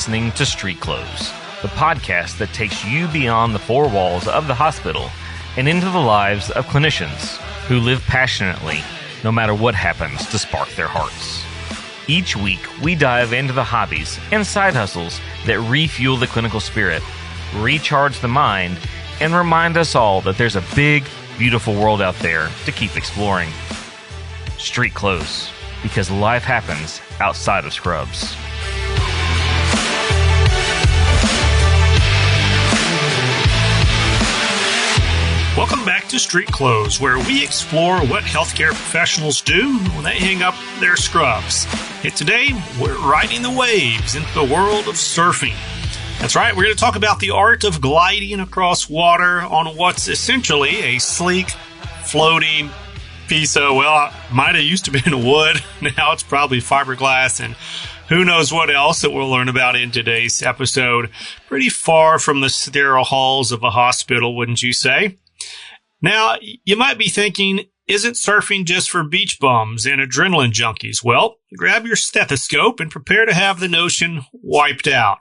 listening to StreetClothes, the podcast that takes you beyond the four walls of the hospital and into the lives of clinicians who live passionately no matter what happens to spark their hearts. Each week, we dive into the hobbies and side hustles that refuel the clinical spirit, recharge the mind, and remind us all that there's a big, beautiful world out there to keep exploring. StreetClothes, because life happens outside of scrubs. Welcome back to StreetClothes, where we explore what healthcare professionals do when they hang up their scrubs. And today, we're riding the waves into the world of surfing. That's right, we're going to talk about the art of gliding across water on what's essentially a sleek, floating piece of, well, it might have used to be in wood. Now it's probably fiberglass and who knows what else that we'll learn about in today's episode. Pretty far from the sterile halls of a hospital, wouldn't you say? Now, you might be thinking, isn't surfing just for beach bums and adrenaline junkies? Well, grab your stethoscope and prepare to have the notion wiped out.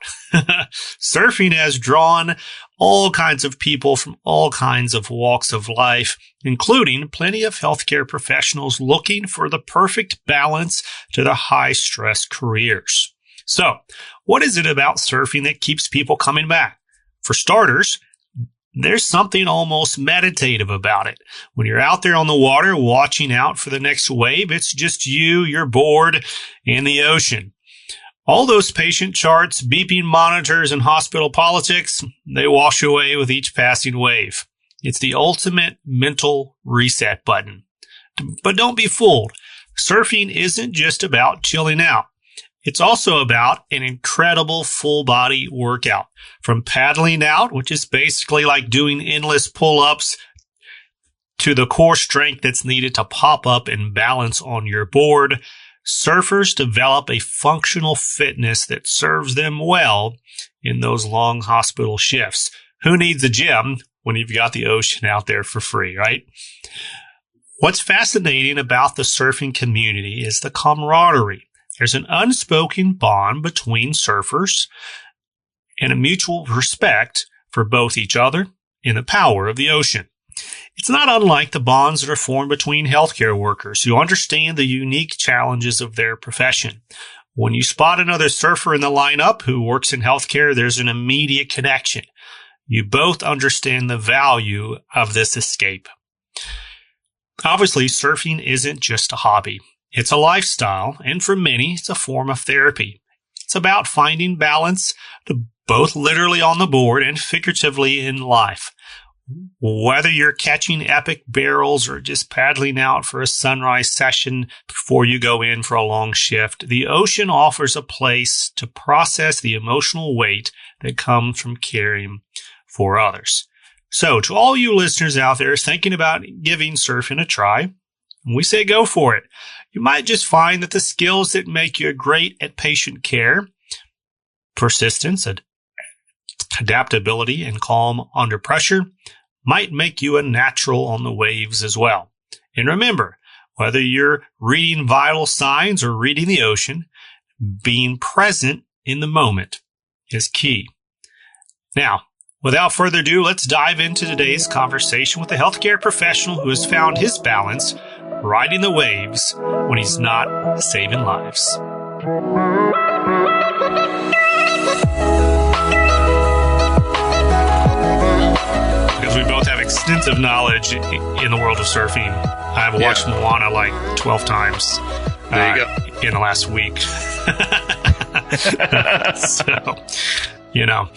Surfing has drawn all kinds of people from all kinds of walks of life, including plenty of healthcare professionals looking for the perfect balance to their high-stress careers. So, what is it about surfing that keeps people coming back? For starters, there's something almost meditative about it. When you're out there on the water watching out for the next wave, it's just you, your board, and the ocean. All those patient charts, beeping monitors, and hospital politics, they wash away with each passing wave. It's the ultimate mental reset button. But don't be fooled. Surfing isn't just about chilling out. It's also about an incredible full-body workout. From paddling out, which is basically like doing endless pull-ups, to the core strength that's needed to pop up and balance on your board, surfers develop a functional fitness that serves them well in those long hospital shifts. Who needs a gym when you've got the ocean out there for free, right? What's fascinating about the surfing community is the camaraderie. There's an unspoken bond between surfers and a mutual respect for both each other and the power of the ocean. It's not unlike the bonds that are formed between healthcare workers who understand the unique challenges of their profession. When you spot another surfer in the lineup who works in healthcare, there's an immediate connection. You both understand the value of this escape. Obviously, surfing isn't just a hobby. It's a lifestyle, and for many, it's a form of therapy. It's about finding balance, both literally on the board and figuratively in life. Whether you're catching epic barrels or just paddling out for a sunrise session before you go in for a long shift, the ocean offers a place to process the emotional weight that comes from caring for others. So, to all you listeners out there thinking about giving surfing a try, we say go for it. You might just find that the skills that make you great at patient care, persistence, adaptability, and calm under pressure, might make you a natural on the waves as well. And remember, whether you're reading vital signs or reading the ocean, being present in the moment is key. Now, without further ado, let's dive into today's conversation with a healthcare professional who has found his balance riding the waves when he's not saving lives. Because we both have extensive knowledge in the world of surfing. I've watched Moana like 12 times there you go. In the last week. So, you know.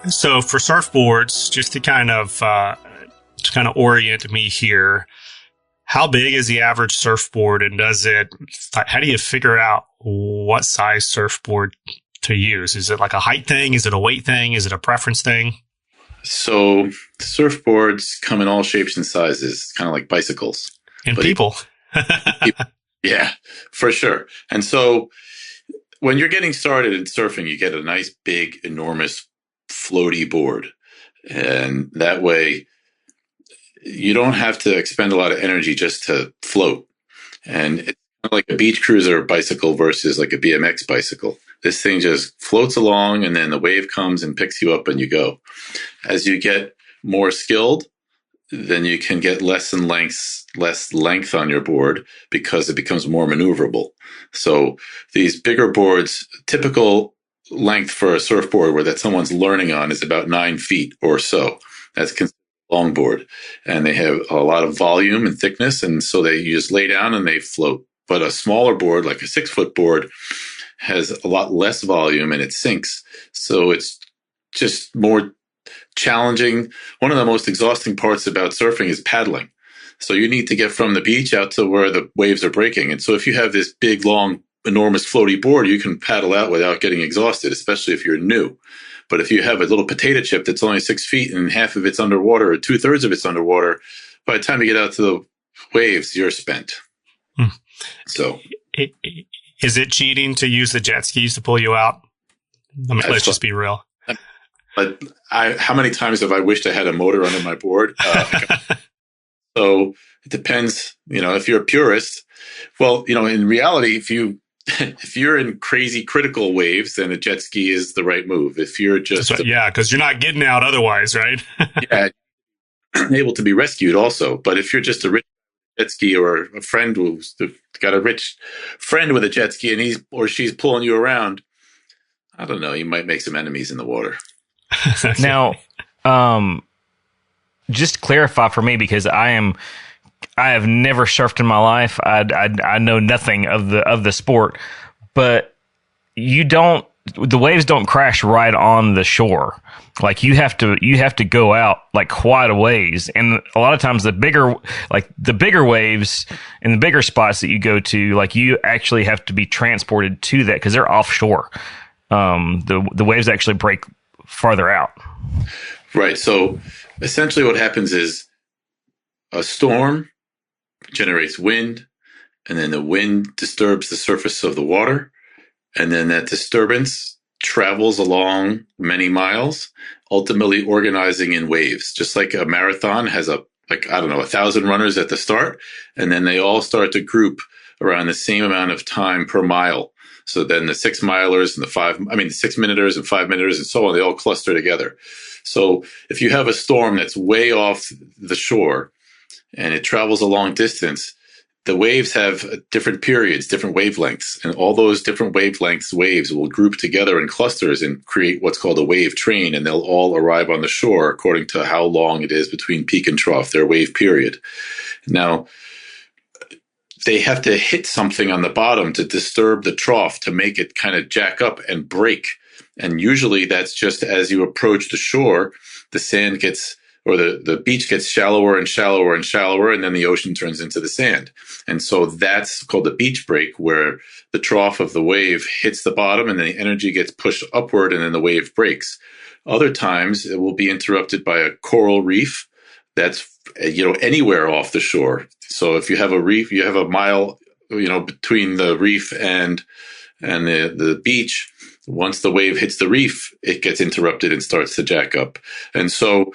So for surfboards, just to kind of orient me here, how big is the average surfboard, and how do you figure out what size surfboard to use? Is it like a height thing? Is it a weight thing? Is it a preference thing? So surfboards come in all shapes and sizes, kind of like bicycles. And people. Yeah, for sure. And so when you're getting started in surfing, you get a nice, big, enormous, floaty board. And that way, you don't have to expend a lot of energy just to float. And it's like a beach cruiser bicycle versus like a BMX bicycle. This thing just floats along, and then the wave comes and picks you up and you go. As you get more skilled, then you can get less length on your board because it becomes more maneuverable. So these bigger boards, typical length for a surfboard where that someone's learning on is about 9 feet or so. That's considered a long board. And they have a lot of volume and thickness. And so you just lay down and they float. But a smaller board, like a 6-foot board, has a lot less volume and it sinks. So it's just more challenging. One of the most exhausting parts about surfing is paddling. So you need to get from the beach out to where the waves are breaking. And so if you have this big, long, enormous floaty board, you can paddle out without getting exhausted, especially if you're new. But if you have a little potato chip that's only 6 feet and half of it's underwater or 2/3 of it's underwater, by the time you get out to the waves, you're spent. So is it cheating to use the jet skis to pull you out? I mean, let's just be real. But how many times have I wished I had a motor under my board? So it depends, if you're a purist. Well, in reality, if you're in crazy critical waves, then a jet ski is the right move. If you're just because you're not getting out otherwise, right? Yeah, able to be rescued also. But if you're just a rich jet ski or a friend who's got a rich friend with a jet ski and he's or she's pulling you around, I don't know, you might make some enemies in the water. Now, just clarify for me, because I have never surfed in my life. I know nothing of the sport, but the waves don't crash right on the shore. Like you have to go out like quite a ways. And a lot of times the bigger waves and the bigger spots that you go to, like you actually have to be transported to that because they're offshore. The waves actually break farther out. Right. So essentially what happens is a storm generates wind, and then the wind disturbs the surface of the water. And then that disturbance travels along many miles, ultimately organizing in waves. Just like a marathon has 1,000 runners at the start, and then they all start to group around the same amount of time per mile. So then the 6 milers and the 6 minuters and 5 minuters and so on, they all cluster together. So if you have a storm that's way off the shore and it travels a long distance, the waves have different periods, different wavelengths, and all those different wavelengths waves will group together in clusters and create what's called a wave train, and they'll all arrive on the shore according to how long it is between peak and trough, their wave period. Now, they have to hit something on the bottom to disturb the trough to make it kind of jack up and break. And usually that's just as you approach the shore, the sand gets, or the beach gets shallower and shallower and shallower, and then the ocean turns into the sand. And so that's called the beach break, where the trough of the wave hits the bottom and then the energy gets pushed upward and then the wave breaks. Other times it will be interrupted by a coral reef that's, anywhere off the shore. So if you have a reef, you have a mile, between the reef and the beach. Once the wave hits the reef, it gets interrupted and starts to jack up. And so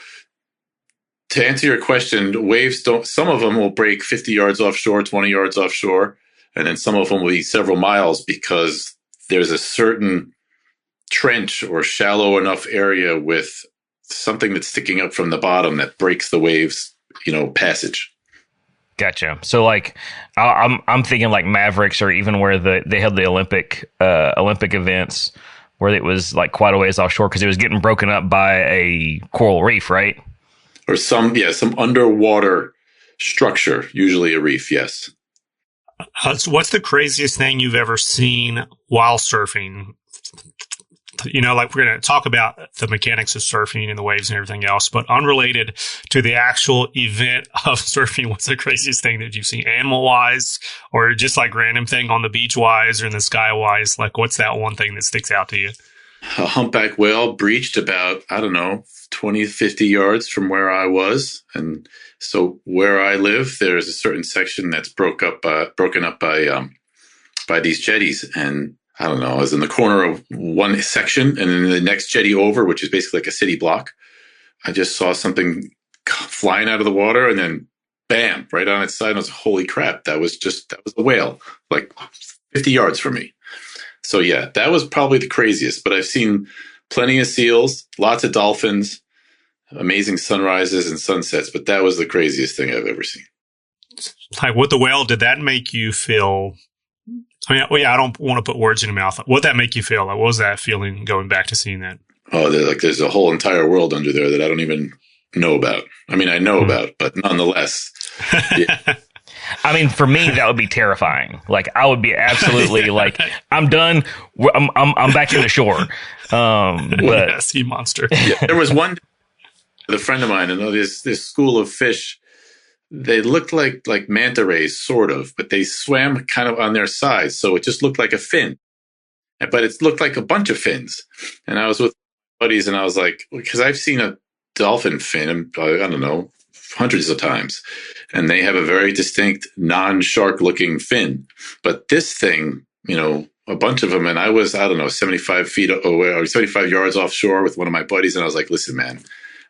to answer your question, some of them will break 50 yards offshore, 20 yards offshore, and then some of them will be several miles because there's a certain trench or shallow enough area with something that's sticking up from the bottom that breaks the waves, passage. Gotcha. So like, I'm thinking like Mavericks, or even where they had the Olympic events where it was like quite a ways offshore because it was getting broken up by a coral reef, right? Or some underwater structure, usually a reef. Yes. So what's the craziest thing you've ever seen while surfing? Like we're going to talk about the mechanics of surfing and the waves and everything else, but unrelated to the actual event of surfing, what's the craziest thing that you've seen animal-wise, or just like random thing on the beach-wise or in the sky-wise? Like what's that one thing that sticks out to you? A humpback whale breached about, 20, 50 yards from where I was. And so where I live, there's a certain section that's broken up by these jetties. And I was in the corner of one section, and then the next jetty over, which is basically like a city block, I just saw something flying out of the water and then bam, right on its side. And I was, holy crap, that was a whale, like 50 yards from me. So yeah, that was probably the craziest, but I've seen plenty of seals, lots of dolphins, amazing sunrises and sunsets, but that was the craziest thing I've ever seen. Like with the whale, did that make you feel, I mean, well, yeah, I don't want to put words in your mouth. What did that make you feel? Like, what was that feeling going back to seeing that? Oh, there's a whole entire world under there that I don't even know about. I mean, I know about, but nonetheless. Yeah. I mean, for me, that would be terrifying. Like, I would be absolutely like, I'm done. I'm back in the shore. But sea monster. Yeah, there was one, a friend of mine, and this school of fish, they looked like manta rays, sort of, but they swam kind of on their sides. So it just looked like a fin, but it looked like a bunch of fins. And I was with buddies and I was like, because I've seen a dolphin fin, I don't know, hundreds of times. And they have a very distinct non-shark looking fin. But this thing, a bunch of them. And I was, 75 feet away or 75 yards offshore with one of my buddies. And I was like, listen, man,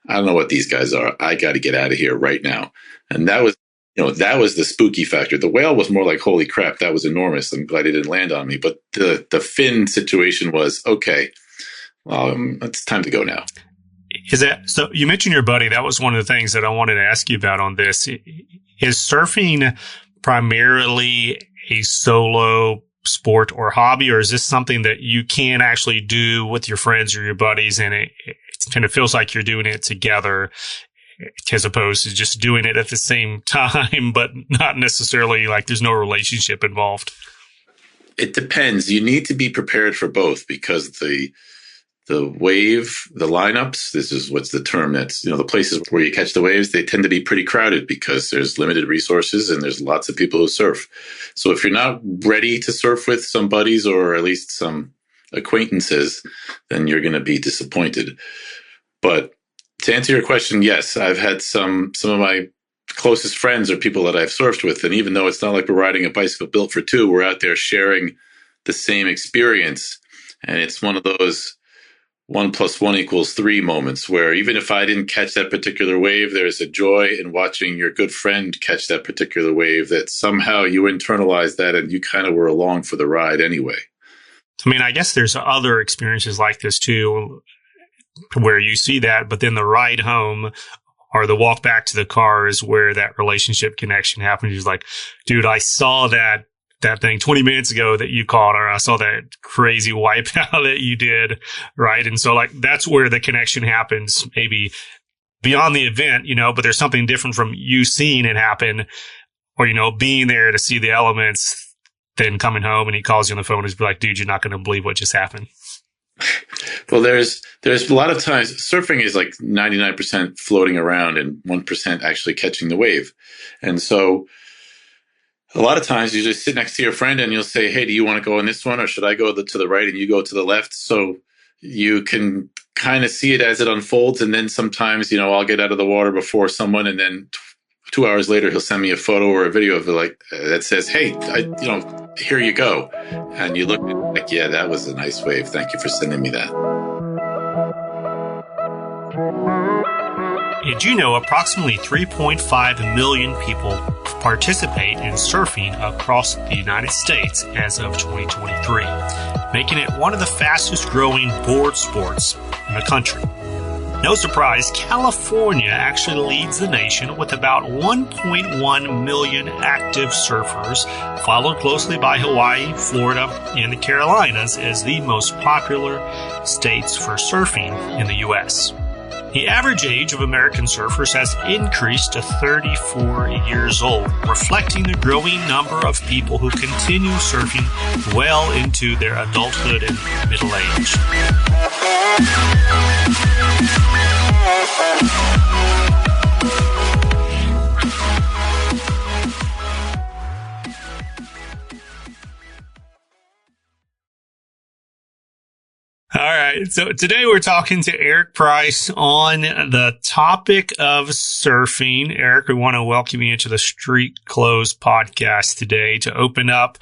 I don't know what these guys are. I got to get out of here right now. And that was, that was the spooky factor. The whale was more like, holy crap, that was enormous. I'm glad it didn't land on me. But the fin situation was, okay, it's time to go now. Is that so? You mentioned your buddy. That was one of the things that I wanted to ask you about on this. Is surfing primarily a solo sport or hobby, or is this something that you can actually do with your friends or your buddies, and it kind of feels like you're doing it together, as opposed to just doing it at the same time, but not necessarily like there's no relationship involved? It depends. You need to be prepared for both, because the wave, the lineups, this is what's the term that's, the places where you catch the waves, they tend to be pretty crowded because there's limited resources and there's lots of people who surf. So if you're not ready to surf with some buddies or at least some acquaintances, then you're going to be disappointed. But to answer your question, yes, I've had some of my closest friends are people that I've surfed with. And even though it's not like we're riding a bicycle built for two, we're out there sharing the same experience. And it's one of those 1 + 1 = 3 moments where even if I didn't catch that particular wave, there's a joy in watching your good friend catch that particular wave that somehow you internalize that and you kind of were along for the ride anyway. I mean, I guess there's other experiences like this too, where you see that, but then the ride home or the walk back to the car is where that relationship connection happens. He's like, dude, I saw that thing 20 minutes ago that you caught, or I saw that crazy wipeout that you did, right? And so like, that's where the connection happens, maybe beyond the event, but there's something different from you seeing it happen or, being there to see the elements, then coming home and he calls you on the phone and he's like, dude, you're not going to believe what just happened. Well, there's a lot of times surfing is like 99% floating around and 1% actually catching the wave. And so a lot of times you just sit next to your friend and you'll say, hey, do you want to go on this one or should I go to the right and you go to the left? So you can kind of see it as it unfolds. And then sometimes, I'll get out of the water before someone and then 2 hours later, he'll send me a photo or a video of it that says, hey, here you go. And you look at it like, yeah, that was a nice wave. Thank you for sending me that. Did you know approximately 3.5 million people participate in surfing across the United States as of 2023, making it one of the fastest growing board sports in the country? No surprise, California actually leads the nation with about 1.1 million active surfers, followed closely by Hawaii, Florida, and the Carolinas as the most popular states for surfing in the U.S. The average age of American surfers has increased to 34 years old, reflecting the growing number of people who continue surfing well into their adulthood and middle age. All right. So today we're talking to Eric Price on the topic of surfing. Eric, we want to welcome you to the StreetClothes podcast today to open up.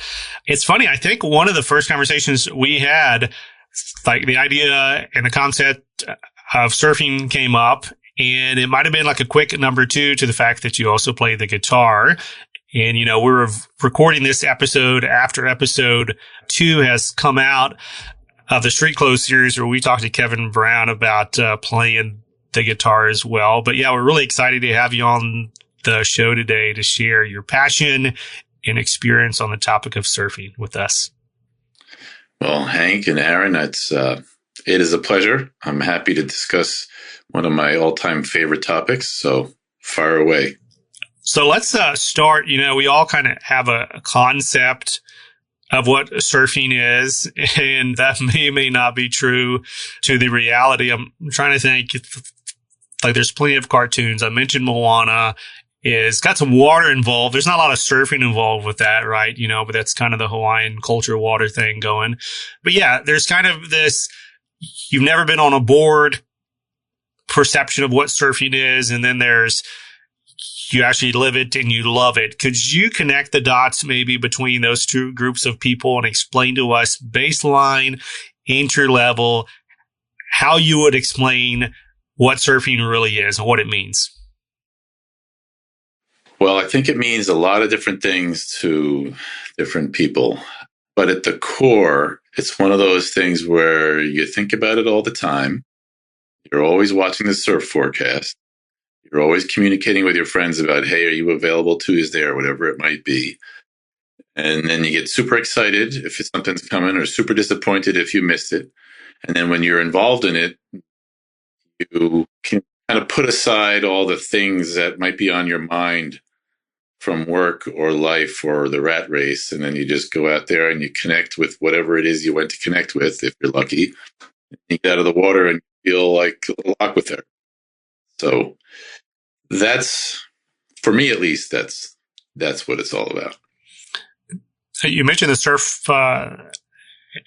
It's funny. I think one of the first conversations we had, like the idea and the concept of surfing came up, and it might have been like a quick number two to the fact that you also play the guitar. And, we're recording this episode after episode 2 has come out of the StreetClothes series, where we talked to Kevin Brown about playing the guitar as well. But yeah, we're really excited to have you on the show today to share your passion and experience on the topic of surfing with us. Well, Hank and Aaron, it is a pleasure. I'm happy to discuss one of my all-time favorite topics. So fire away. So let's start. We all kind of have a concept of what surfing is, and that may not be true to the reality. I'm trying to think. Like, there's plenty of cartoons. I mentioned Moana. It's got some water involved. There's not a lot of surfing involved with that, right? But that's kind of the Hawaiian culture water thing going. But yeah, there's kind of this, you've never been on a board perception of what surfing is. And then there's, you actually live it and you love it. Could you connect the dots maybe between those two groups of people and explain to us baseline, entry level, how you would explain what surfing really is and what it means? Well, I think it means a lot of different things to different people. But at the core, it's one of those things where you think about it all the time. You're always watching the surf forecast. You're always communicating with your friends about, hey, are you available Tuesday or whatever it might be? And then you get super excited if something's coming, or super disappointed if you missed it. And then when you're involved in it, you can kind of put aside all the things that might be on your mind from work or life or the rat race. And then you just go out there and you connect with whatever it is you went to connect with, if you're lucky. You get out of the water and feel like a little aqua therapy. So that's, for me at least, that's what it's all about. So you mentioned the surf,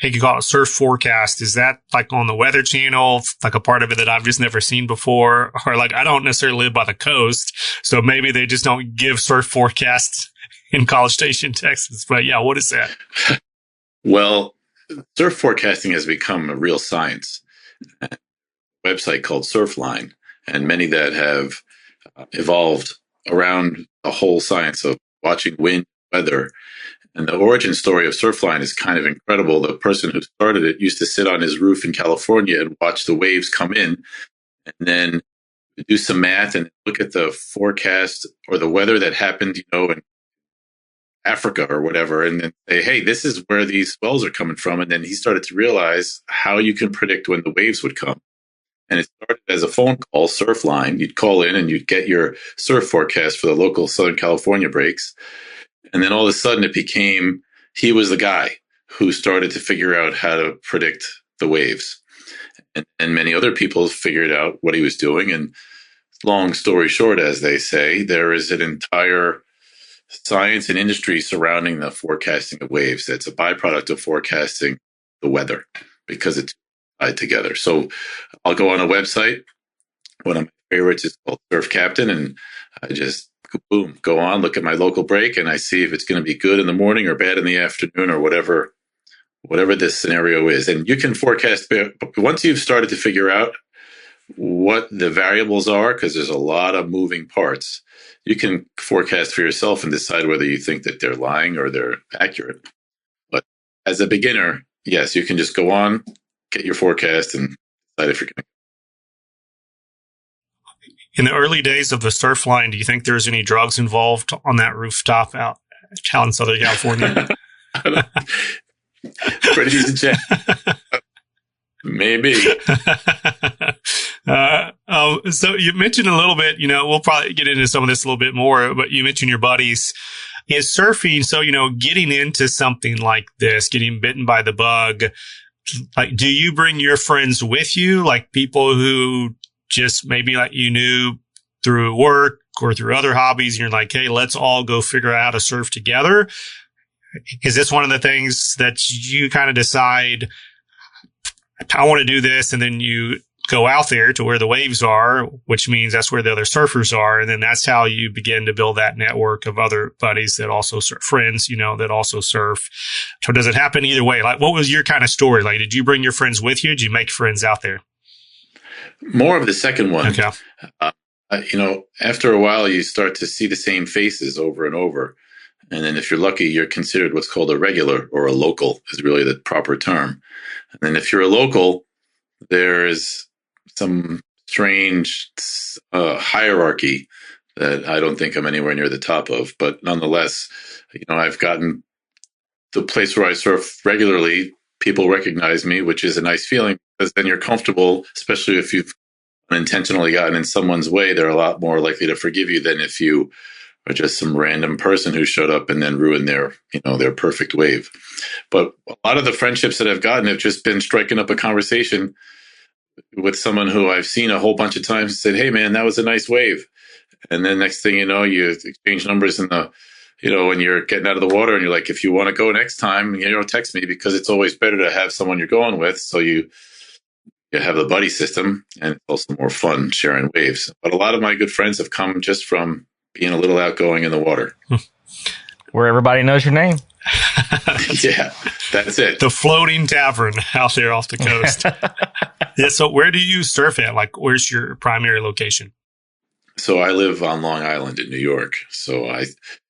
you could call it surf forecast. Is that like on the Weather Channel, like a part of it that I've just never seen before? Or like, I don't necessarily live by the coast, so maybe they just don't give surf forecasts in College Station, Texas. But yeah, what is that? Well, surf forecasting has become a real science. A website called Surfline, and many that have evolved around the whole science of watching wind, weather. And the origin story of Surfline is kind of incredible. The person who started it used to sit on his roof in California and watch the waves come in, and then do some math and look at the forecast or the weather that happened, in Africa or whatever, and then say, hey, this is where these swells are coming from. And then he started to realize how you can predict when the waves would come. And it started as a phone call, Surfline. You'd call in and you'd get your surf forecast for the local Southern California breaks. And then all of a sudden it became, he was the guy who started to figure out how to predict the waves. And many other people figured out what he was doing. And long story short, as they say, there is an entire science and industry surrounding the forecasting of waves. That's a byproduct of forecasting the weather because it's tied together. So I'll go on a website. One of my favorites is called Surf Captain, and I just boom, go on, look at my local break, and I see if it's going to be good in the morning or bad in the afternoon or whatever this scenario is. And you can forecast once you've started to figure out what the variables are, because there's a lot of moving parts. You can forecast for yourself and decide whether you think that they're lying or they're accurate. But as a beginner, yes, you can just go on, get your forecast, and decide if you're going to. In the early days of the Surfline, do you think there's any drugs involved on that rooftop out in Southern California? Pretty decent check. Maybe. So you mentioned a little bit, we'll probably get into some of this a little bit more, but you mentioned your buddies. Is surfing, so, getting into something like this, getting bitten by the bug, like, do you bring your friends with you? Like people who just maybe like you knew through work or through other hobbies, and you're like, hey, let's all go figure out how to surf together? Is this one of the things that you kind of decide, I want to do this, and then you go out there to where the waves are, which means that's where the other surfers are, and then that's how you begin to build that network of other buddies that also surf, friends, that also surf? So does it happen either way? Like, what was your kind of story? Like, did you bring your friends with you? Did you make friends out there? More of the second one. Okay. After a while, you start to see the same faces over and over. And then if you're lucky, you're considered what's called a regular, or a local is really the proper term. And then if you're a local, there is some strange hierarchy that I don't think I'm anywhere near the top of. But nonetheless, I've gotten the place where I surf regularly. People recognize me, which is a nice feeling, because then you're comfortable, especially if you've unintentionally gotten in someone's way. They're a lot more likely to forgive you than if you are just some random person who showed up and then ruined their perfect wave. But a lot of the friendships that I've gotten have just been striking up a conversation with someone who I've seen a whole bunch of times and said, "Hey man, that was a nice wave." And then next thing you know, you exchange numbers in the, when you're getting out of the water, and you're like, if you want to go next time, text me, because it's always better to have someone you're going with. So you have the buddy system, and it's also more fun sharing waves. But a lot of my good friends have come just from being a little outgoing in the water. Where everybody knows your name. Yeah, that's it. The floating tavern out there off the coast. Yeah. So where do you surf at? Like, where's your primary location? So I live on Long Island in New York. So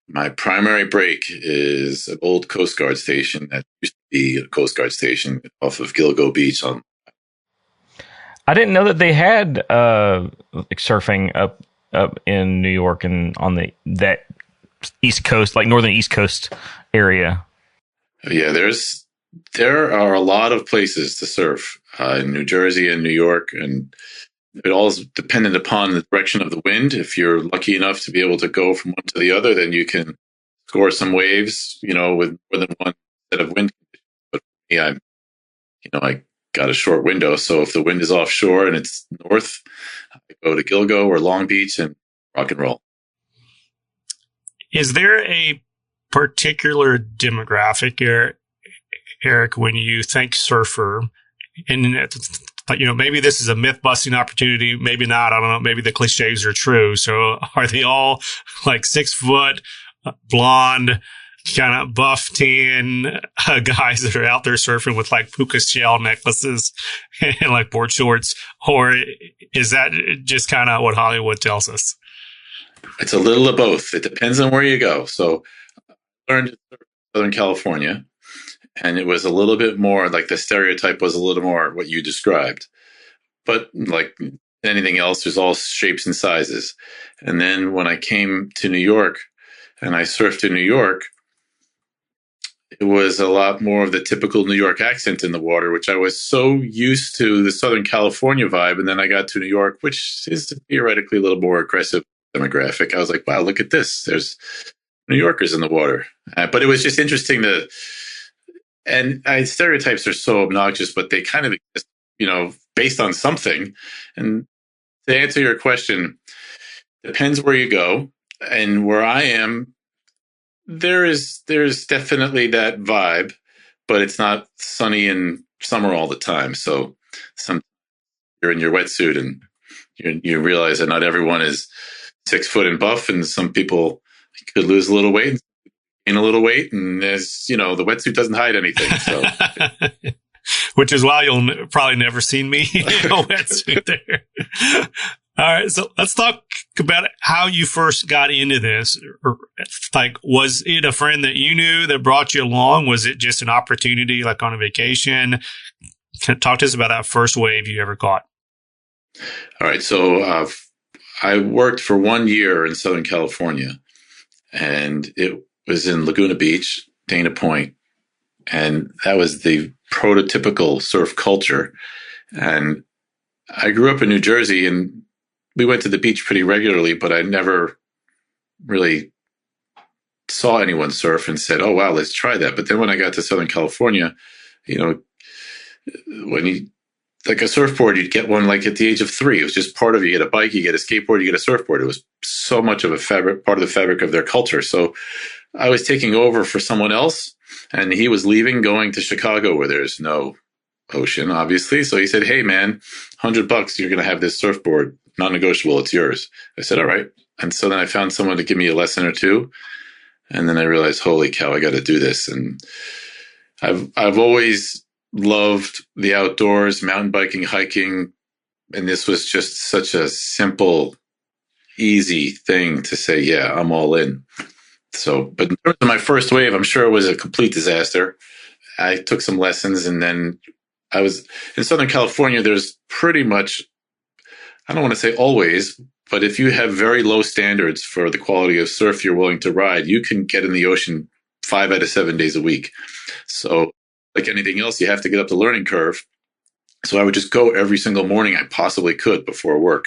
my primary break is an old Coast Guard station that used to be a Coast Guard station off of Gilgo Beach. I didn't know that they had surfing up in New York and on that East Coast, like northern East Coast area. Yeah, there are a lot of places to surf in New Jersey and New York, and it all is dependent upon the direction of the wind. If you're lucky enough to be able to go from one to the other, then you can score some waves, with more than one set of wind. But for me, I got a short window. So if the wind is offshore and it's north, I go to Gilgo or Long Beach and rock and roll. Is there a particular demographic, Eric, when you think surfer? And maybe this is a myth busting opportunity, maybe not. I don't know. Maybe the cliches are true. So are they all like 6 foot, blonde, kind of buff, tan guys that are out there surfing with like puka shell necklaces and like board shorts? Or is that just kind of what Hollywood tells us? It's a little of both. It depends on where you go. So I learned in Southern California, and it was a little bit more like the stereotype was a little more what you described. But like anything else, there's all shapes and sizes. And then when I came to New York and I surfed in New York, it was a lot more of the typical New York accent in the water, which I was so used to the Southern California vibe. And then I got to New York, which is theoretically a little more aggressive demographic. I was like, wow, look at this. There's New Yorkers in the water. But it was just interesting and stereotypes are so obnoxious, but they kind of exist, based on something. And to answer your question, depends where you go. And where I am, there's definitely that vibe, but it's not sunny in summer all the time. So you're in your wetsuit and you realize that not everyone is 6 foot and buff, and some people could lose a little weight, gain a little weight, and the wetsuit doesn't hide anything. So, which is why you'll probably never see me in a wetsuit there. All right, so let's talk about how you first got into this. Like, was it a friend that you knew that brought you along? Was it just an opportunity, like on a vacation? Talk to us about that first wave you ever caught. All right, so I worked for 1 year in Southern California, and it was in Laguna Beach, Dana Point, and that was the prototypical surf culture. And I grew up in New Jersey, and we went to the beach pretty regularly, but I never really saw anyone surf and said, oh, wow, let's try that. But then when I got to Southern California, when you like a surfboard, you'd get one like at the age of 3. It was just part of it. You get a bike, you get a skateboard, you get a surfboard. It was so much of part of the fabric of their culture. So I was taking over for someone else, and he was leaving, going to Chicago where there's no ocean, obviously. So he said, hey man, $100, you're going to have this surfboard, non-negotiable, it's yours. I said, all right. And so then I found someone to give me a lesson or two. And then I realized, holy cow, I got to do this. And I've always loved the outdoors, mountain biking, hiking. And this was just such a simple, easy thing to say, yeah, I'm all in. So, but in terms of my first wave, I'm sure it was a complete disaster. I took some lessons, and then I was in Southern California. There's pretty much, I don't want to say always, but if you have very low standards for the quality of surf you're willing to ride, you can get in the ocean 5 out of 7 days a week. So like anything else, you have to get up the learning curve. So I would just go every single morning I possibly could before work.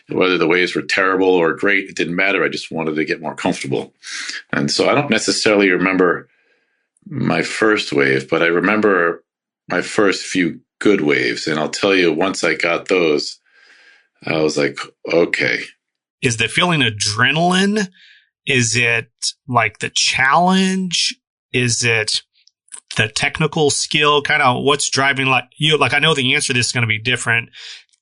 Whether the waves were terrible or great, it didn't matter. I just wanted to get more comfortable. And so I don't necessarily remember my first wave, but I remember my first few good waves. And I'll tell you, once I got those, I was like, okay. Is the feeling adrenaline? Is it like the challenge? Is it the technical skill? Kind of what's driving like you? Like, I know the answer to this is going to be different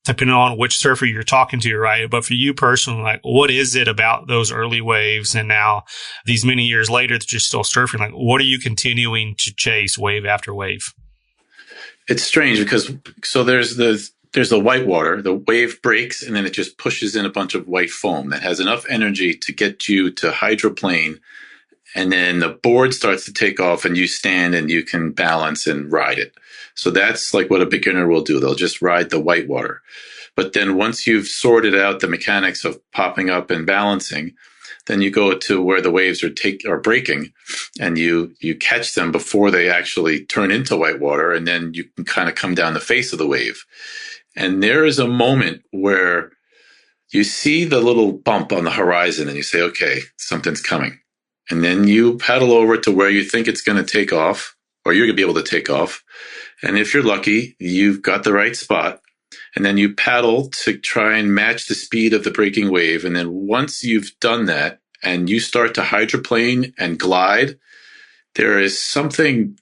depending on which surfer you're talking to, right? But for you personally, like, what is it about those early waves and now these many years later that you're still surfing? Like, what are you continuing to chase wave after wave? It's strange because there's the white water, the wave breaks, and then it just pushes in a bunch of white foam that has enough energy to get you to hydroplane. And then the board starts to take off and you stand and you can balance and ride it. So that's like what a beginner will do. They'll just ride the white water. But then once you've sorted out the mechanics of popping up and balancing, then you go to where the waves are breaking, and you catch them before they actually turn into white water. And then you can kind of come down the face of the wave. And there is a moment where you see the little bump on the horizon and you say, okay, something's coming. And then you paddle over to where you think it's going to take off, or you're going to be able to take off. And if you're lucky, you've got the right spot. And then you paddle to try and match the speed of the breaking wave. And then once you've done that and you start to hydroplane and glide, there is something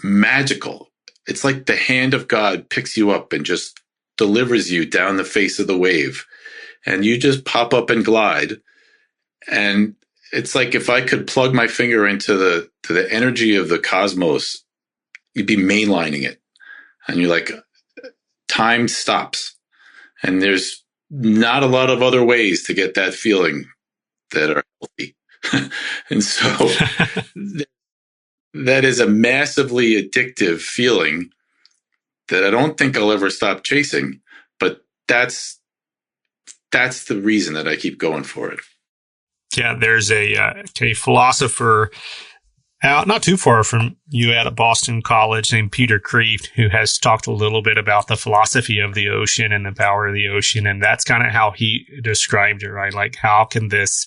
magical. It's like the hand of God picks you up and just delivers you down the face of the wave. And you just pop up and glide. And it's like if I could plug my finger into the energy of the cosmos, you'd be mainlining it. And you're like, time stops. And there's not a lot of other ways to get that feeling that are healthy. And so that is a massively addictive feeling that I don't think I'll ever stop chasing. But that's the reason that I keep going for it. Yeah, there's a philosopher out not too far from you at Boston College named Peter Kreeft, who has talked a little bit about the philosophy of the ocean and the power of the ocean. And that's kind of how he described it, right? Like, how can this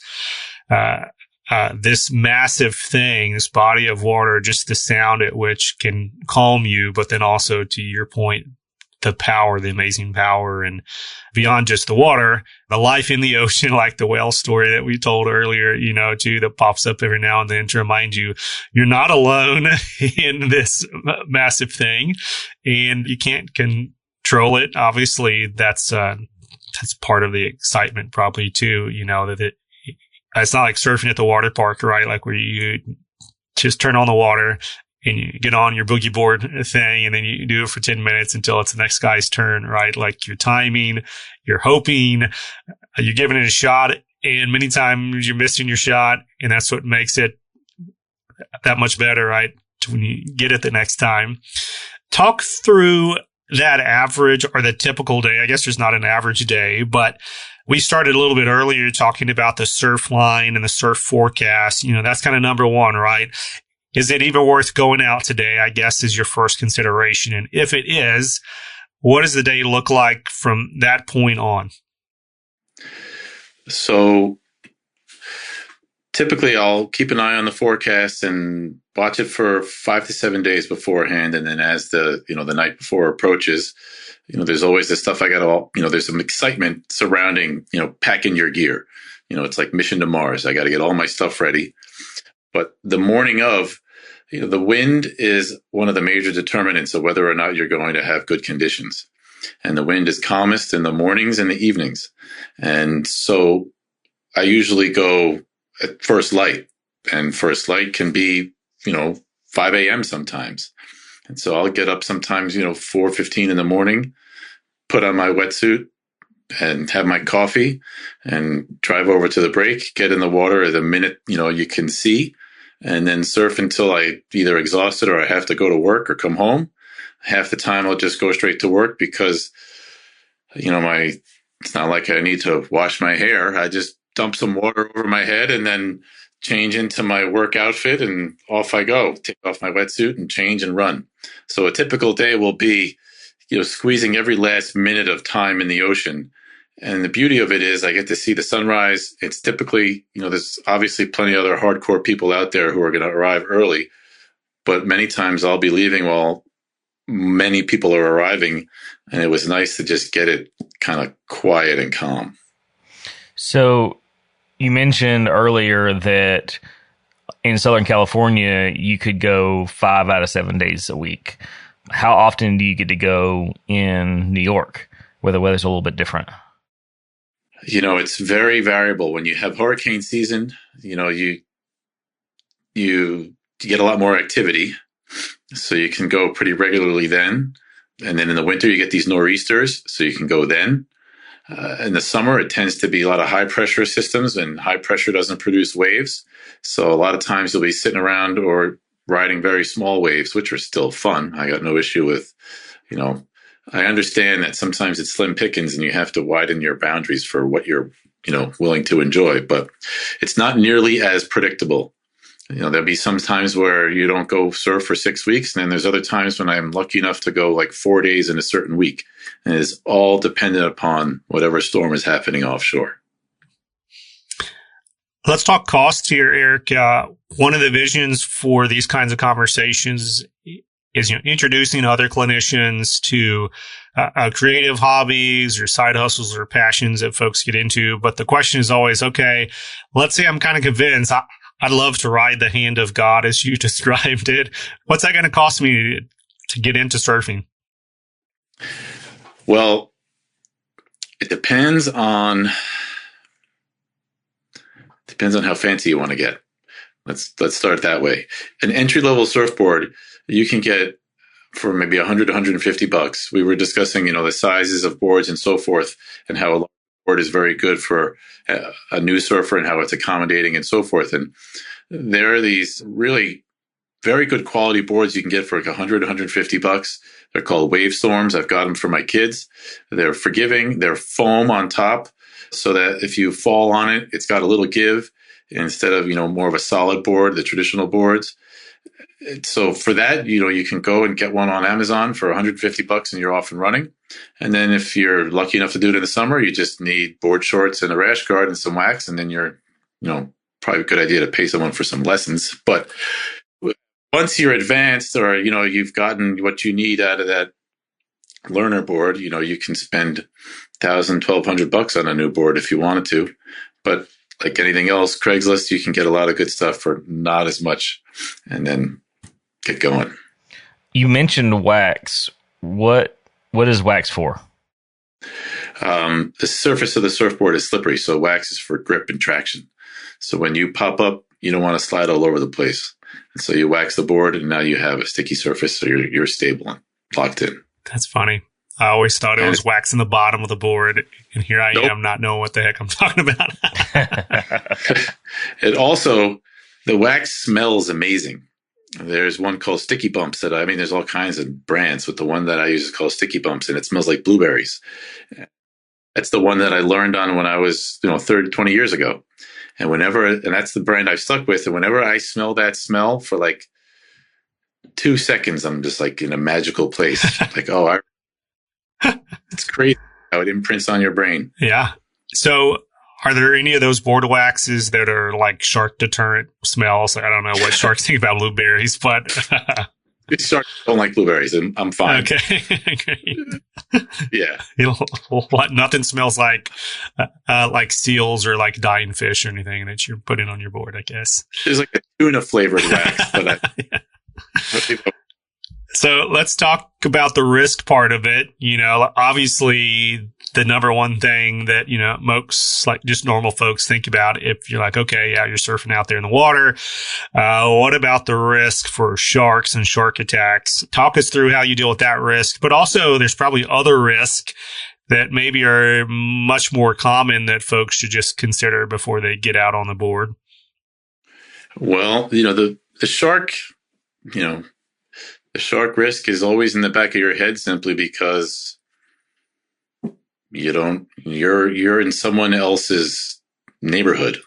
massive thing, this body of water, just the sound at which can calm you, but then also, to your point, the power, the amazing power, and beyond just the water, the life in the ocean, like the whale story that we told earlier, too, that pops up every now and then to remind you you're not alone in this massive thing and you can't control it. Obviously, that's part of the excitement probably too, that it's not like surfing at the water park, right? Like where you just turn on the water and you get on your boogie board thing and then you do it for 10 minutes until it's the next guy's turn, right? Like you're timing, you're hoping, you're giving it a shot, and many times you're missing your shot, and that's what makes it that much better, right? When you get it the next time. Talk through that average or the typical day. I guess there's not an average day, but we started a little bit earlier talking about the surf line and the surf forecast. That's kind of number one, right? Is it even worth going out today, I guess, is your first consideration. And if it is, what does the day look like from that point on? So typically I'll keep an eye on the forecast and watch it for 5 to 7 days beforehand. And then as the night before approaches, there's always this stuff there's some excitement surrounding, packing your gear. It's like mission to Mars. I got to get all my stuff ready. But the morning of, the wind is one of the major determinants of whether or not you're going to have good conditions. And the wind is calmest in the mornings and the evenings. And so I usually go at first light, and first light can be, 5 a.m. sometimes. And so I'll get up sometimes, 4:15 in the morning, put on my wetsuit, and have my coffee and drive over to the break, get in the water the minute, you can see, and then surf until I either exhausted or I have to go to work or come home. Half the time I'll just go straight to work because, it's not like I need to wash my hair. I just dump some water over my head and then change into my work outfit and off I go. Take off my wetsuit and change and run. So a typical day will be, squeezing every last minute of time in the ocean. And the beauty of it is I get to see the sunrise. It's typically, there's obviously plenty of other hardcore people out there who are going to arrive early, but many times I'll be leaving while many people are arriving. And it was nice to just get it kind of quiet and calm. So you mentioned earlier that in Southern California, you could go 5 out of 7 days a week. How often do you get to go in New York, where the weather's a little bit different? It's very variable. When you have hurricane season, you get a lot more activity. So you can go pretty regularly then. And then in the winter, you get these nor'easters, so you can go then. In the summer, it tends to be a lot of high pressure systems, and high pressure doesn't produce waves. So a lot of times you'll be sitting around or riding very small waves, which are still fun. I got no issue with, I understand that sometimes it's slim pickings and you have to widen your boundaries for what you're, willing to enjoy, but it's not nearly as predictable. There'll be some times where you don't go surf for 6 weeks. And then there's other times when I'm lucky enough to go like 4 days in a certain week. And it's all dependent upon whatever storm is happening offshore. Let's talk cost here, Eric. One of the visions for these kinds of conversations is, introducing other clinicians to creative hobbies or side hustles or passions that folks get into. But the question is always, okay, let's say I'm kind of convinced I'd love to ride the hand of God as you described it. What's that going to cost me to get into surfing? Well, it depends on how fancy you want to get. Let's start that way. An entry-level surfboard you can get for maybe $100, $150. We were discussing, the sizes of boards and so forth, and how a board is very good for a new surfer and how it's accommodating and so forth. And there are these really very good quality boards you can get for like $100, $150. They're called Wave Storms. I've got them for my kids. They're forgiving. They're foam on top, so that if you fall on it, it's got a little give instead of, more of a solid board, the traditional boards. So for that, you can go and get one on Amazon for $150 and you're off and running. And then if you're lucky enough to do it in the summer, you just need board shorts and a rash guard and some wax. And then you're, probably a good idea to pay someone for some lessons. But once you're advanced or, you've gotten what you need out of that learner board, you can spend $1,000, $1,200 on a new board if you wanted to. But like anything else, Craigslist, you can get a lot of good stuff for not as much and then get going. You mentioned wax. What is wax for? The surface of the surfboard is slippery, so wax is for grip and traction. So when you pop up, you don't want to slide all over the place. And so you wax the board, and now you have a sticky surface, so you're stable and locked in. That's funny. I always thought it was waxing the bottom of the board, and here I am not knowing what the heck I'm talking about. It also, the wax smells amazing. There's one called Sticky Bumps there's all kinds of brands, but the one that I use is called Sticky Bumps, and it smells like blueberries. That's the one that I learned on when I was, 20 years ago. And that's the brand I've stuck with. And whenever I smell that smell for like 2 seconds, I'm just like in a magical place. Like, it's crazy how it imprints on your brain. Yeah. So are there any of those board waxes that are like shark deterrent smells? I don't know what sharks think about blueberries, but sharks don't like blueberries. I'm fine. Okay. Yeah. Nothing smells like seals or like dying fish or anything that you're putting on your board, I guess. There's like a tuna flavored wax, but So let's talk about the risk part of it. Obviously the number one thing that, most like just normal folks think about if you're like, okay, yeah, you're surfing out there in the water. What about the risk for sharks and shark attacks? Talk us through how you deal with that risk, but also there's probably other risk that maybe are much more common that folks should just consider before they get out on the board? Well, the shark, you know, the shark risk is always in the back of your head simply because you're in someone else's neighborhood,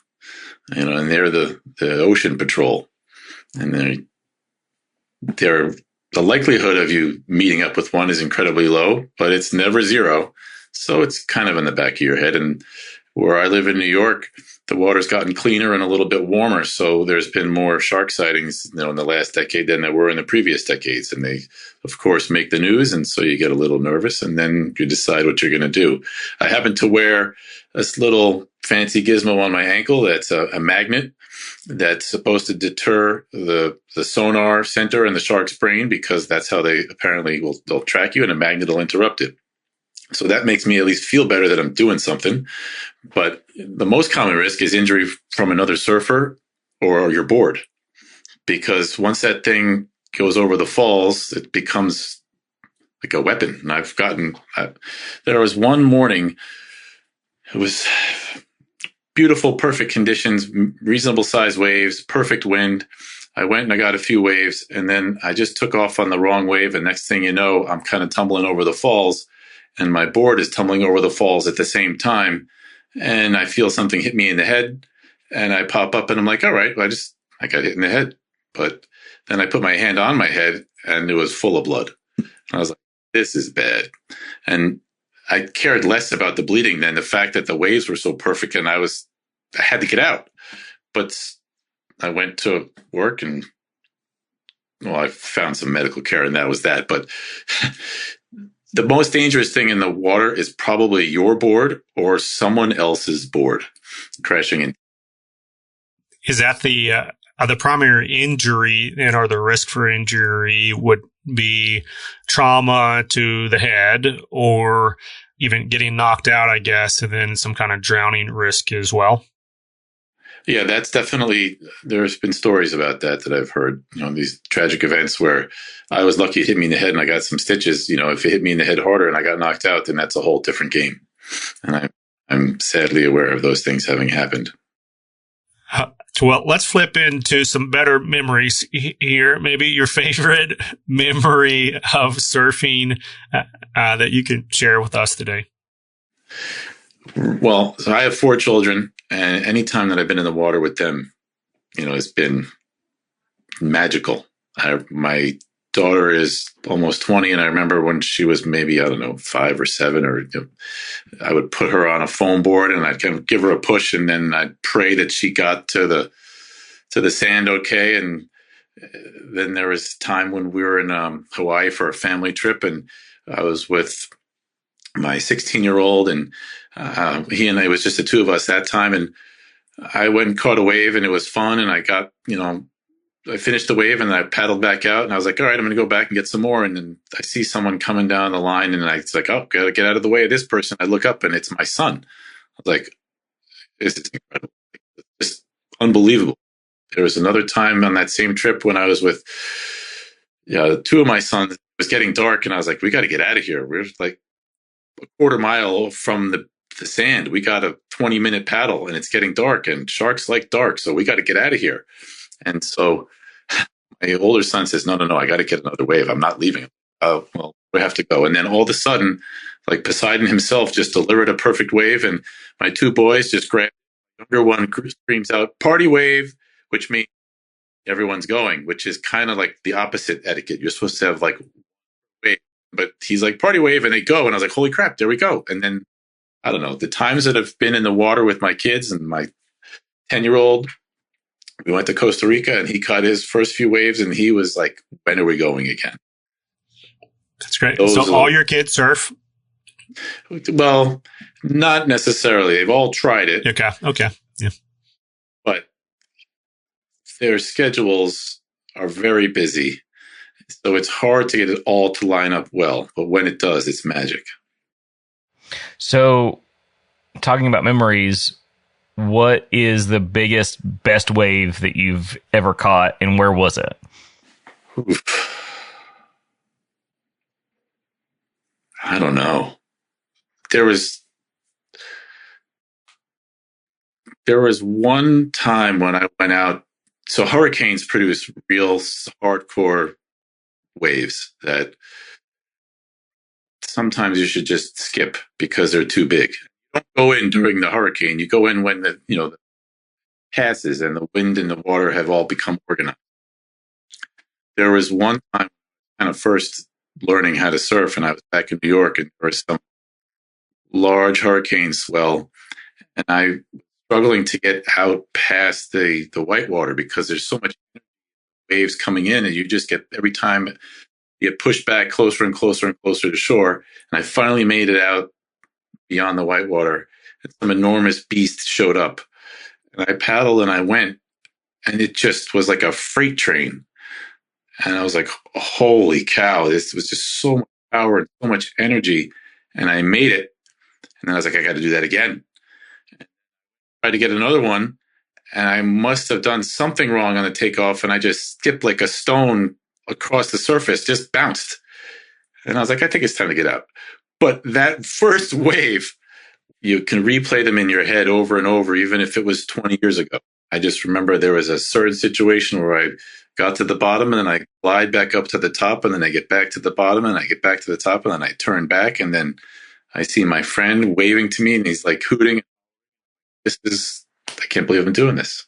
and they're the ocean patrol, and they're the likelihood of you meeting up with one is incredibly low, but it's never zero. So it's kind of in the back of your head. And where I live in New York, the water's gotten cleaner and a little bit warmer. So there's been more shark sightings, in the last decade than there were in the previous decades. And they, of course, make the news. And so you get a little nervous and then you decide what you're going to do. I happen to wear this little fancy gizmo on my ankle that's a magnet that's supposed to deter the sonar center in the shark's brain, because that's how they apparently they'll track you, and a magnet will interrupt it. So that makes me at least feel better that I'm doing something. But the most common risk is injury from another surfer or your board, because once that thing goes over the falls, it becomes like a weapon. And there was one morning, it was beautiful, perfect conditions, reasonable size waves, perfect wind. I went and I got a few waves, and then I just took off on the wrong wave. And next thing you know, I'm kind of tumbling over the falls, and my board is tumbling over the falls at the same time. And I feel something hit me in the head, and I pop up and I'm like, all right, I got hit in the head. But then I put my hand on my head and it was full of blood. And I was like, this is bad. And I cared less about the bleeding than the fact that the waves were so perfect, and I had to get out. But I went to work and, I found some medical care, and that was that. But the most dangerous thing in the water is probably your board or someone else's board crashing in. Is that the primary injury, or the risk for injury would be trauma to the head, or even getting knocked out, I guess, and then some kind of drowning risk as well? Yeah, that's definitely, there's been stories about that I've heard, these tragic events where I was lucky it hit me in the head and I got some stitches. If it hit me in the head harder and I got knocked out, then that's a whole different game. And I'm sadly aware of those things having happened. Well, let's flip into some better memories here. Maybe your favorite memory of surfing that you can share with us today. Well, so I have 4 children, and any time that I've been in the water with them, it's been magical. My daughter is almost 20, and I remember when she was maybe, 5 or 7, or I would put her on a foam board and I'd kind of give her a push, and then I'd pray that she got to the sand okay. And then there was a time when we were in Hawaii for a family trip, and I was with my 16-year-old, and he and I, it was just the two of us that time. And I went and caught a wave, and it was fun. And I got, I finished the wave and I paddled back out, and I was like, all right, I'm going to go back and get some more. And then I see someone coming down the line, and I was like, oh, got to get out of the way of this person. I look up and it's my son. I was like, it's incredible. It's just unbelievable. There was another time on that same trip when I was with 2 of my sons. It was getting dark, and I was like, we got to get out of here. We're like a quarter mile from the sand. We got a 20-minute paddle, and it's getting dark, and sharks like dark. So we got to get out of here. And so my older son says, no, I got to get another wave. I'm not leaving. Oh, well, we have to go. And then all of a sudden, like Poseidon himself just delivered a perfect wave. And my 2 boys just grabbed. The younger one screams out, party wave, which means everyone's going, which is kind of like the opposite etiquette. You're supposed to have like wave, but he's like party wave, and they go. And I was like, holy crap, there we go. And then, I don't know, the times that I've been in the water with my kids and my 10-year-old, we went to Costa Rica, and he caught his first few waves, and he was like, when are we going again? That's great. So all your kids surf? Well, not necessarily. They've all tried it. Okay. Yeah. But their schedules are very busy. So it's hard to get it all to line up well. But when it does, it's magic. So, talking about memories, what is the best wave that you've ever caught, and where was it? Oof. I don't know. there was one time when I went out. So hurricanes produce real hardcore waves that sometimes you should just skip because they're too big. You don't go in during the hurricane. You go in when the passes and the wind and the water have all become organized. There was one time kind of first learning how to surf, and I was back in New York, and there was some large hurricane swell, and I was struggling to get out past the whitewater because there's so much waves coming in, and you just get, every time you get pushed back closer and closer and closer to shore. And I finally made it out beyond the whitewater, and some enormous beast showed up, and I paddled and I went, and it just was like a freight train. And I was like, holy cow, this was just so much power and so much energy. And I made it. And then I was like, I got to do that again. Tried to get another one. And I must have done something wrong on the takeoff. And I just skipped like a stone across the surface, just bounced. And I was like, I think it's time to get out. But that first wave, you can replay them in your head over and over, even if it was 20 years ago. I just remember there was a certain situation where I got to the bottom, and then I glide back up to the top, and then I get back to the bottom, and I get back to the top, and then I turn back, and then I see my friend waving to me, and he's like hooting. I can't believe I'm doing this.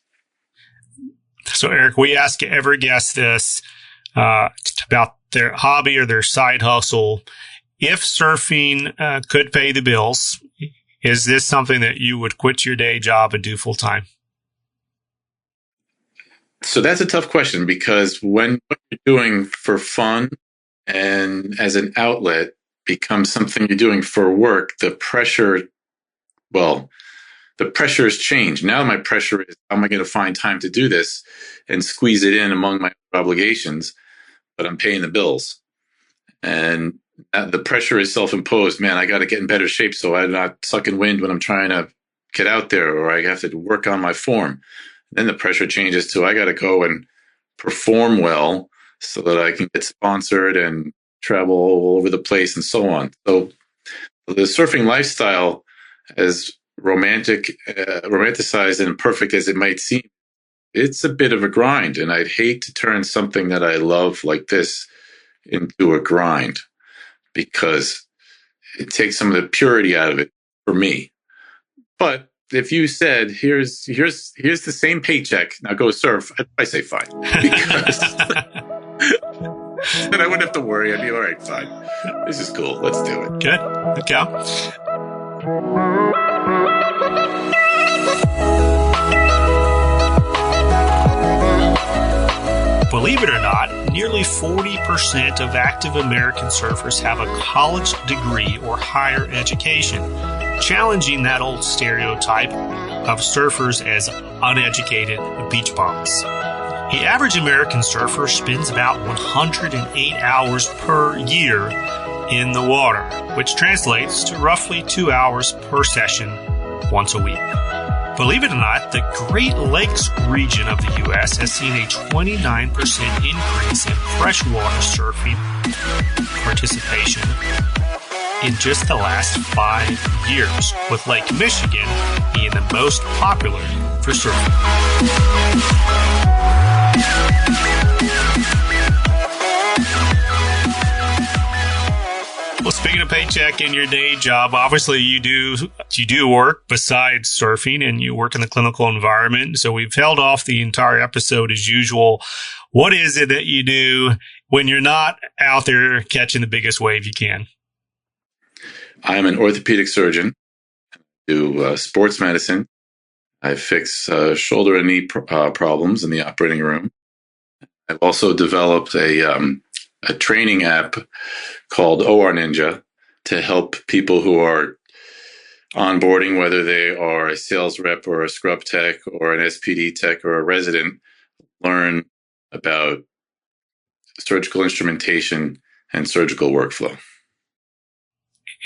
So, Eric, we ask every guest this about their hobby or their side hustle. If surfing could pay the bills, is this something that you would quit your day job and do full time? So that's a tough question, because when what you're doing for fun and as an outlet becomes something you're doing for work, the pressure has changed. Now my pressure is, how am I going to find time to do this and squeeze it in among my obligations? But I'm paying the bills. And the pressure is self-imposed. Man, I got to get in better shape so I'm not sucking wind when I'm trying to get out there, or I have to work on my form. Then the pressure changes to, I got to go and perform well so that I can get sponsored and travel all over the place and so on. So the surfing lifestyle, as romanticized and perfect as it might seem, it's a bit of a grind. And I'd hate to turn something that I love like this into a grind, because it takes some of the purity out of it for me. But if you said, here's the same paycheck, now go surf, I say fine. Because then I wouldn't have to worry. I'd be all right, fine. This is cool. Let's do it. Good. Okay. Believe it or not, nearly 40% of active American surfers have a college degree or higher education, challenging that old stereotype of surfers as uneducated beach bums. The average American surfer spends about 108 hours per year in the water, which translates to roughly 2 hours per session once a week. Believe it or not, the Great Lakes region of the U.S. has seen a 29% increase in freshwater surfing participation in just the last 5 years, with Lake Michigan being the most popular for surfing. Well, speaking of paycheck in your day job, obviously you do work besides surfing, and you work in the clinical environment. So we've held off the entire episode as usual. What is it that you do when you're not out there catching the biggest wave you can? I'm an orthopedic surgeon. I do sports medicine. I fix shoulder and knee problems in the operating room. I've also developed a training app called OR Ninja to help people who are onboarding, whether they are a sales rep or a scrub tech or an SPD tech or a resident, learn about surgical instrumentation and surgical workflow.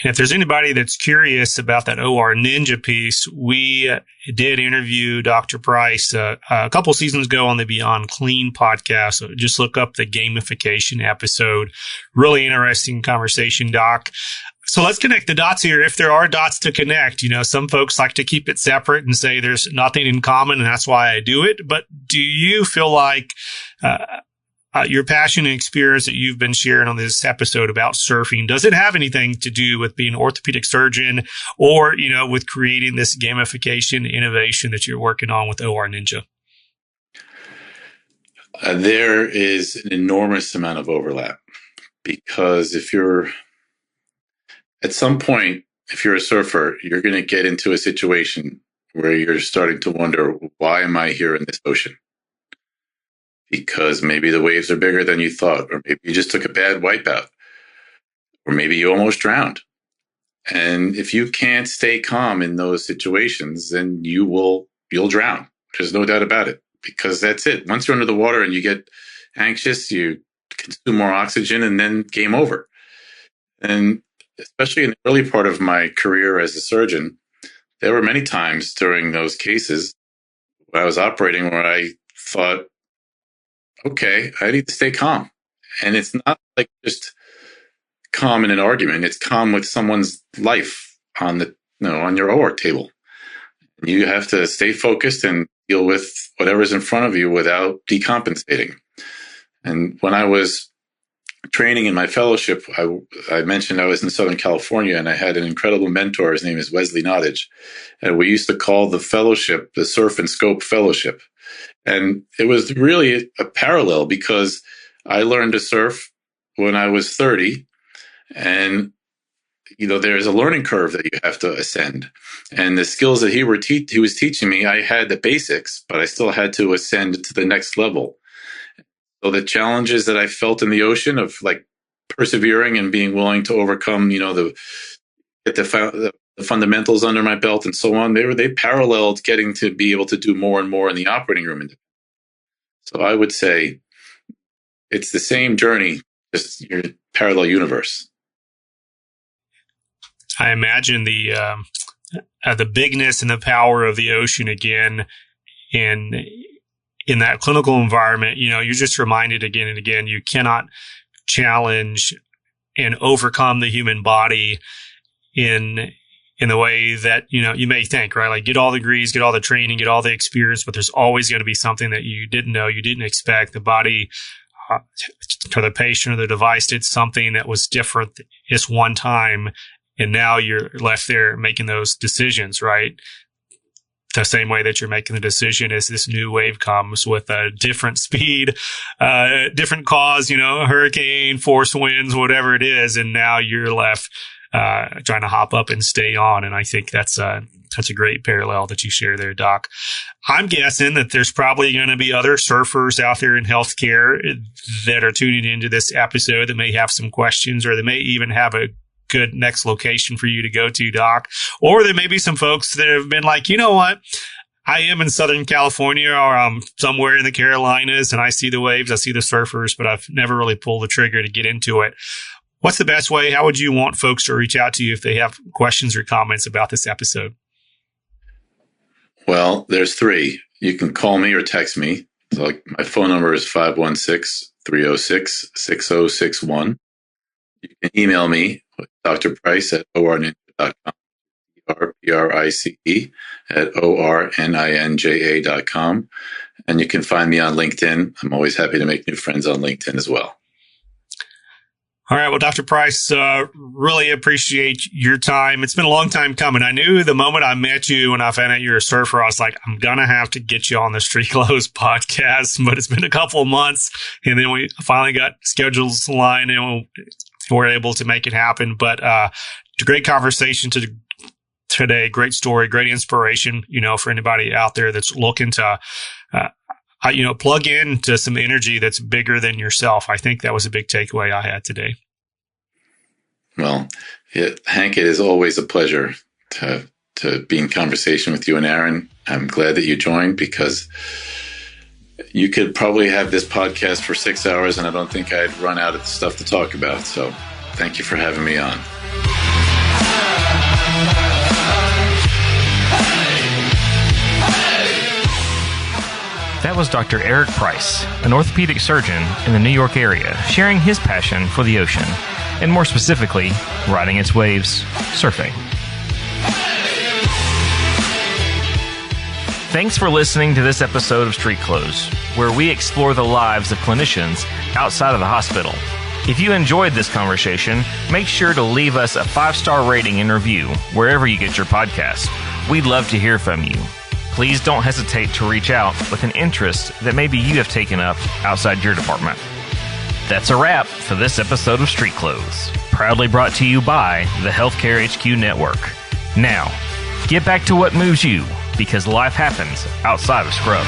And if there's anybody that's curious about that OR Ninja piece, we did interview Dr. Price a couple seasons ago on the Beyond Clean podcast. So just look up the gamification episode. Really interesting conversation, Doc. So let's connect the dots here. If there are dots to connect, some folks like to keep it separate and say there's nothing in common and that's why I do it. But do you feel like your passion and experience that you've been sharing on this episode about surfing, does it have anything to do with being an orthopedic surgeon or, with creating this gamification innovation that you're working on with OR Ninja? There is an enormous amount of overlap because at some point, if you're a surfer, you're going to get into a situation where you're starting to wonder, why am I here in this ocean? Because maybe the waves are bigger than you thought, or maybe you just took a bad wipeout, or maybe you almost drowned. And if you can't stay calm in those situations, then you'll drown. There's no doubt about it, because that's it. Once you're under the water and you get anxious, you consume more oxygen, and then game over. And especially in the early part of my career as a surgeon, there were many times during those cases when I was operating where I thought, okay, I need to stay calm. And it's not like just calm in an argument. It's calm with someone's life on your OR table. You have to stay focused and deal with whatever's in front of you without decompensating. And when I was training in my fellowship, I mentioned I was in Southern California and I had an incredible mentor. His name is Wesley Nottage. And we used to call the fellowship the Surf and Scope Fellowship. And it was really a parallel because I learned to surf when I was 30. And, there's a learning curve that you have to ascend. And the skills that he was teaching me, I had the basics, but I still had to ascend to the next level. So the challenges that I felt in the ocean of like persevering and being willing to overcome, the fundamentals under my belt and so on, they paralleled getting to be able to do more and more in the operating room. So I would say it's the same journey, just your parallel universe. I imagine the bigness and the power of the ocean again in that clinical environment. You're just reminded again and again, you cannot challenge and overcome the human body in the way that, you may think, right? Like get all the degrees, get all the training, get all the experience, but there's always going to be something that you didn't know, you didn't expect. The body, to the patient or the device did something that was different this one time. And now you're left there making those decisions, right? The same way that you're making the decision as this new wave comes with a different speed, different cause, hurricane, force winds, whatever it is. And now you're left trying to hop up and stay on. And I think that's a great parallel that you share there, Doc. I'm guessing that there's probably going to be other surfers out there in healthcare that are tuning into this episode that may have some questions, or they may even have a good next location for you to go to, Doc. Or there may be some folks that have been like, you know what? I am in Southern California or I'm somewhere in the Carolinas and I see the waves, I see the surfers, but I've never really pulled the trigger to get into it. What's the best way? How would you want folks to reach out to you if they have questions or comments about this episode? Well, there's three. You can call me or text me. So my phone number is 516-306-6061. You can email me, Dr. Price at orninja.com, DRPRICE at orninja.com. And you can find me on LinkedIn. I'm always happy to make new friends on LinkedIn as well. All right. Well, Dr. Price, really appreciate your time. It's been a long time coming. I knew the moment I met you when I found out you're a surfer, I was like, I'm going to have to get you on the StreetClothes podcast. But it's been a couple of months, and then we finally got schedules aligned and we're able to make it happen. But it's a great conversation today. Great story, great inspiration, for anybody out there that's looking to plug into some energy that's bigger than yourself. I think that was a big takeaway I had today. Well, Hank, it is always a pleasure to be in conversation with you and Aaron. I'm glad that you joined because you could probably have this podcast for 6 hours and I don't think I'd run out of stuff to talk about. So thank you for having me on. That was Dr. Eric Price, an orthopedic surgeon in the New York area, sharing his passion for the ocean. and more specifically, riding its waves, surfing. Thanks for listening to this episode of Street Clothes, where we explore the lives of clinicians outside of the hospital. If you enjoyed this conversation, make sure to leave us a 5-star rating and review wherever you get your podcast. We'd love to hear from you. Please don't hesitate to reach out with an interest that maybe you have taken up outside your department. That's a wrap for this episode of Street Clothes, proudly brought to you by the Healthcare HQ Network. Now, get back to what moves you, because life happens outside of scrubs.